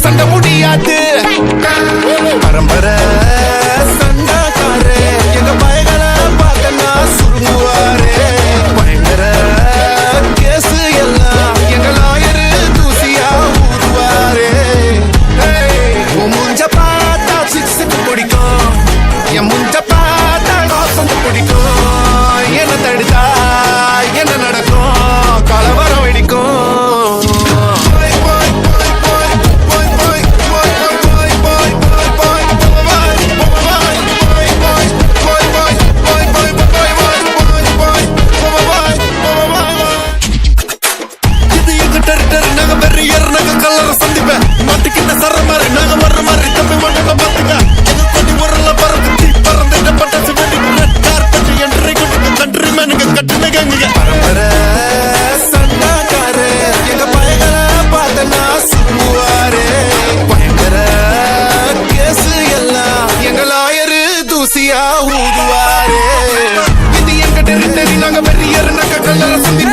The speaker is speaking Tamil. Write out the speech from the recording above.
சண்டை முடியாது பரம்பரை சண்டாக்காரே எங்க பயங்களை பார்த்தனா சுருங்குவாரே பயங்கர கேசு எல்லாம் எங்க லாயரு தூசியா ஊதுவாரே முஞ்ச பார்த்தா சிக்ஸுக்கு பிடிக்கும் என் முஞ்ச பார்த்தா காசந்து பிடிக்கும் என்ன தடுத்தா என்ன நடக்கும் கலவரம் வெடிக்கும் ஊதுவாரே இது எங்க டெரிட்டரி நாங்க பெரிய கல்லற சந்தி